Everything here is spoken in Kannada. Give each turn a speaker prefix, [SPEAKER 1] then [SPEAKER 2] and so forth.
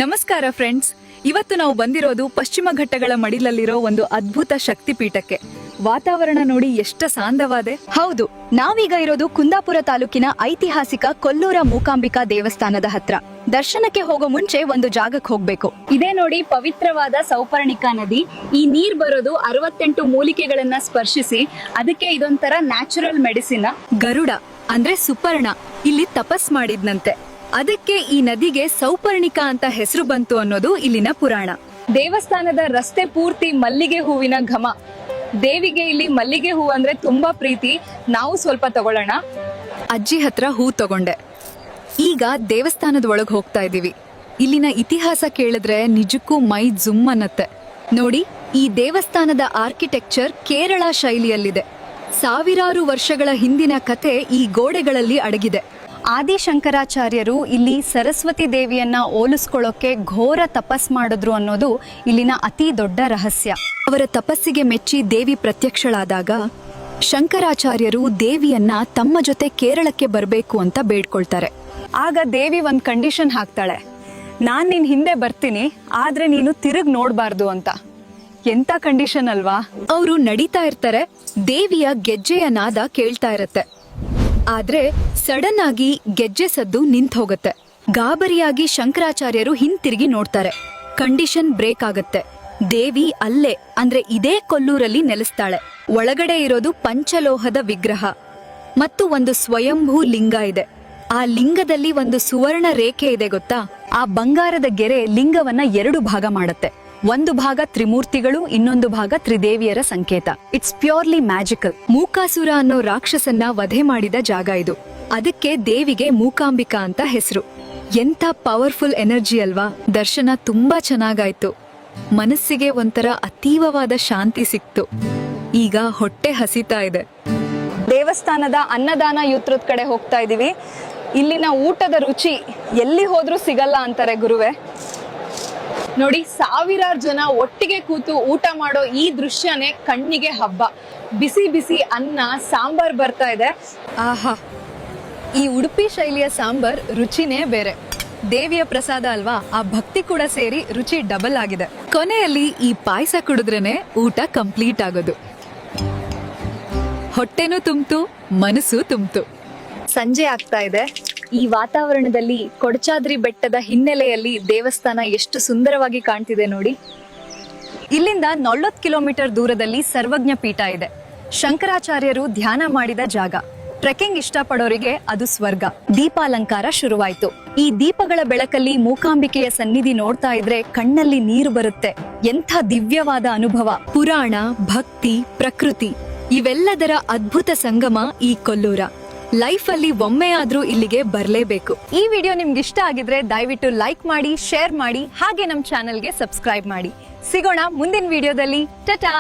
[SPEAKER 1] ನಮಸ್ಕಾರ ಫ್ರೆಂಡ್ಸ್, ಇವತ್ತು ನಾವು ಬಂದಿರೋದು ಪಶ್ಚಿಮ ಘಟ್ಟಗಳ ಮಡಿಲಲ್ಲಿರೋ ಒಂದು ಅದ್ಭುತ ಶಕ್ತಿಪೀಠಕ್ಕೆ. ವಾತಾವರಣ ನೋಡಿ ಎಷ್ಟು ಶಾಂತವಾದೆ.
[SPEAKER 2] ಹೌದು, ನಾವೀಗ ಇರೋದು ಕುಂದಾಪುರ ತಾಲೂಕಿನ ಐತಿಹಾಸಿಕ ಕೊಲ್ಲೂರ ಮೂಕಾಂಬಿಕಾ ದೇವಸ್ಥಾನದ ಹತ್ರ. ದರ್ಶನಕ್ಕೆ ಹೋಗೋ ಮುಂಚೆ ಒಂದು ಜಾಗಕ್ಕೆ ಹೋಗ್ಬೇಕು.
[SPEAKER 1] ಇದೇ ನೋಡಿ ಪವಿತ್ರವಾದ ಸೌಪರ್ಣಿಕಾ ನದಿ. ಈ ನೀರ್ ಬರೋದು 68 ಮೂಲಿಕೆಗಳನ್ನ ಸ್ಪರ್ಶಿಸಿ, ಅದಕ್ಕೆ ಇದೊಂಥರ ನ್ಯಾಚುರಲ್ ಮೆಡಿಸಿನ್. ಗರುಡ ಅಂದ್ರೆ ಸುಪರ್ಣ ಇಲ್ಲಿ ತಪಸ್ ಮಾಡಿದ್ನಂತೆ, ಅದಕ್ಕೆ ಈ ನದಿಗೆ ಸೌಪರ್ಣಿಕಾ ಅಂತ ಹೆಸರು ಬಂತು ಅನ್ನೋದು ಇಲ್ಲಿನ ಪುರಾಣ. ದೇವಸ್ಥಾನದ ರಸ್ತೆ ಪೂರ್ತಿ ಮಲ್ಲಿಗೆ ಹೂವಿನ ಘಮ. ದೇವಿಗೆ ಇಲ್ಲಿ ಮಲ್ಲಿಗೆ ಹೂ ಅಂದ್ರೆ ತುಂಬಾ ಪ್ರೀತಿ. ನಾವು ಸ್ವಲ್ಪ ತಗೊಳ್ಳೋಣ. ಅಜ್ಜಿ ಹತ್ರ ಹೂ ತಗೊಂಡೆ. ಈಗ ದೇವಸ್ಥಾನದ ಒಳಗ್ ಹೋಗ್ತಾ ಇದೀವಿ. ಇಲ್ಲಿನ ಇತಿಹಾಸ ಕೇಳಿದ್ರೆ ನಿಜಕ್ಕೂ ಮೈ ಜುಮ್ ಅನ್ನತ್ತೆ. ನೋಡಿ, ಈ ದೇವಸ್ಥಾನದ ಆರ್ಕಿಟೆಕ್ಚರ್ ಕೇರಳ ಶೈಲಿಯಲ್ಲಿದೆ. ಸಾವಿರಾರು ವರ್ಷಗಳ ಹಿಂದಿನ ಕತೆ ಈ ಗೋಡೆಗಳಲ್ಲಿ ಅಡಗಿದೆ.
[SPEAKER 2] ಆದಿಶಂಕರಾಚಾರ್ಯರು ಇಲ್ಲಿ ಸರಸ್ವತಿ ದೇವಿಯನ್ನ ಹೋಲಿಸ್ಕೊಳ್ಳೋಕೆ ಘೋರ ತಪಸ್ ಮಾಡಿದ್ರು ಅನ್ನೋದು ಇಲ್ಲಿನ ಅತಿ ದೊಡ್ಡ ರಹಸ್ಯ.
[SPEAKER 1] ಅವರ ತಪಸ್ಸಿಗೆ ಮೆಚ್ಚಿ ದೇವಿ ಪ್ರತ್ಯಕ್ಷಳಾದಾಗ ಶಂಕರಾಚಾರ್ಯರು ದೇವಿಯನ್ನ ತಮ್ಮ ಜೊತೆ ಕೇರಳಕ್ಕೆ ಬರಬೇಕು ಅಂತ ಬೇಡ್ಕೊಳ್ತಾರೆ.
[SPEAKER 2] ಆಗ ದೇವಿ ಒಂದ್ ಕಂಡೀಷನ್ ಹಾಕ್ತಾಳೆ, ನಾನ್ ನಿನ್ ಹಿಂದೆ ಬರ್ತೀನಿ, ಆದ್ರೆ ನೀನು ತಿರುಗ್ ನೋಡ್ಬಾರ್ದು ಅಂತ. ಎಂತ ಕಂಡೀಷನ್ ಅಲ್ವಾ?
[SPEAKER 1] ಅವರು ನಡೀತಾ ಇರ್ತಾರೆ, ದೇವಿಯ ಗೆಜ್ಜೆಯ ನಾದ ಕೇಳ್ತಾ ಇರತ್ತೆ. ಆದ್ರೆ ಸಡನ್ ಆಗಿ ಗೆಜ್ಜೆ ಸದ್ದು ನಿಂತ್ ಹೋಗತ್ತೆ. ಗಾಬರಿಯಾಗಿ ಶಂಕರಾಚಾರ್ಯರು ಹಿಂತಿರುಗಿ ನೋಡ್ತಾರೆ. ಕಂಡೀಷನ್ ಬ್ರೇಕ್ ಆಗತ್ತೆ. ದೇವಿ ಅಲ್ಲೇ, ಅಂದ್ರೆ ಇದೇ ಕೊಲ್ಲೂರಲ್ಲಿ ನೆಲೆಸ್ತಾಳೆ. ಒಳಗಡೆ ಇರೋದು ಪಂಚಲೋಹದ ವಿಗ್ರಹ ಮತ್ತು ಒಂದು ಸ್ವಯಂಭೂ ಲಿಂಗ ಇದೆ. ಆ ಲಿಂಗದಲ್ಲಿ ಒಂದು ಸುವರ್ಣ ರೇಖೆ ಇದೆ ಗೊತ್ತಾ?
[SPEAKER 2] ಆ ಬಂಗಾರದ ಗೆರೆ ಲಿಂಗವನ್ನ 2 ಭಾಗ ಮಾಡತ್ತೆ. ಒಂದು ಭಾಗ ತ್ರಿಮೂರ್ತಿಗಳು, ಇನ್ನೊಂದು ಭಾಗ ತ್ರಿದೇವಿಯರ ಸಂಕೇತ. It's purely magical.
[SPEAKER 1] ಮೂಕಾಸುರ ಅನ್ನೋ ರಾಕ್ಷಸನ್ನ ವಧೆ ಮಾಡಿದ ಜಾಗ ಇದು. ಅದಕ್ಕೆ ದೇವಿಗೆ ಮೂಕಾಂಬಿಕಾ ಅಂತ ಹೆಸರು. ಎಂತ ಪವರ್ಫುಲ್ ಎನರ್ಜಿ ಅಲ್ವಾ? ದರ್ಶನ ತುಂಬಾ ಚೆನ್ನಾಗಾಯ್ತು. ಮನಸ್ಸಿಗೆ ಒಂಥರ ಅತೀವವಾದ ಶಾಂತಿ ಸಿಕ್ತು. ಈಗ ಹೊಟ್ಟೆ ಹಸಿತಾ ಇದೆ.
[SPEAKER 2] ದೇವಸ್ಥಾನದ ಅನ್ನದಾನ ಯೂತ್ರದ ಕಡೆ ಹೋಗ್ತಾ ಇದೀವಿ. ಇಲ್ಲಿನ ಊಟದ ರುಚಿ ಎಲ್ಲಿ ಹೋದ್ರೂ ಸಿಗಲ್ಲ ಅಂತಾರೆ ಗುರುವೆ. ನೋಡಿ, ಸಾವಿರಾರು ಜನ ಒಟ್ಟಿಗೆ ಕೂತು ಊಟ ಮಾಡೋ ಈ ದೃಶ್ಯನೇ ಕಣ್ಣಿಗೆ ಹಬ್ಬ. ಬಿಸಿ ಬಿಸಿ ಅನ್ನ, ಸಾಂಬಾರ್ ಬರ್ತಾ ಇದೆ.
[SPEAKER 1] ಆಹಾ, ಈ ಉಡುಪಿ ಶೈಲಿಯ ಸಾಂಬಾರ್ ರುಚಿನೇ ಬೇರೆ. ದೇವಿಯ ಪ್ರಸಾದ ಅಲ್ವಾ, ಆ ಭಕ್ತಿ ಕೂಡ ಸೇರಿ ರುಚಿ ಡಬಲ್ ಆಗಿದೆ. ಕೊನೆಯಲ್ಲಿ ಈ ಪಾಯಸ ಕುಡಿದ್ರೇನೆ ಊಟ ಕಂಪ್ಲೀಟ್ ಆಗೋದು. ಹೊಟ್ಟೆನೂ ತುಂಬ್ತು, ಮನಸ್ಸು ತುಂಬ್ತು.
[SPEAKER 2] ಸಂಜೆ ಆಗ್ತಾ ಇದೆ. ಈ ವಾತಾವರಣದಲ್ಲಿ ಕೊಡಚಾದ್ರಿ ಬೆಟ್ಟದ ಹಿನ್ನೆಲೆಯಲ್ಲಿ ದೇವಸ್ಥಾನ ಎಷ್ಟು ಸುಂದರವಾಗಿ ಕಾಣ್ತಿದೆ ನೋಡಿ. ಇಲ್ಲಿಂದ 40 ಕಿಲೋಮೀಟರ್ ದೂರದಲ್ಲಿ ಸರ್ವಜ್ಞ ಪೀಠ ಇದೆ. ಶಂಕರಾಚಾರ್ಯರು ಧ್ಯಾನ ಮಾಡಿದ ಜಾಗ. ಟ್ರೆಕಿಂಗ್ ಇಷ್ಟಪಡೋರಿಗೆ ಅದು ಸ್ವರ್ಗ. ದೀಪಾಲಂಕಾರ ಶುರುವಾಯ್ತು. ಈ ದೀಪಗಳ ಬೆಳಕಲ್ಲಿ ಮೂಕಾಂಬಿಕೆಯ ಸನ್ನಿಧಿ ನೋಡ್ತಾ ಇದ್ರೆ ಕಣ್ಣಲ್ಲಿ ನೀರು ಬರುತ್ತೆ. ಎಂಥ ದಿವ್ಯವಾದ ಅನುಭವ.
[SPEAKER 1] ಪುರಾಣ, ಭಕ್ತಿ, ಪ್ರಕೃತಿ ಇವೆಲ್ಲದರ ಅದ್ಭುತ ಸಂಗಮ ಈ ಕೊಲ್ಲೂರ. ಲೈಫ್ ಅಲ್ಲಿ ಒಮ್ಮೆ ಆದ್ರೂ ಇಲ್ಲಿಗೆ ಬರ್ಲೇಬೇಕು.
[SPEAKER 2] ಈ ವಿಡಿಯೋ ನಿಮ್ಗೆ ಇಷ್ಟ ಆಗಿದ್ರೆ ದಯವಿಟ್ಟು ಲೈಕ್ ಮಾಡಿ, ಶೇರ್ ಮಾಡಿ, ಹಾಗೆ ನಮ್ಮ ಚಾನೆಲ್ಗೆ ಸಬ್ಸ್ಕ್ರೈಬ್ ಮಾಡಿ. ಸಿಗೋಣ ಮುಂದಿನ ವಿಡಿಯೋದಲ್ಲಿ. ಟಾಟಾ.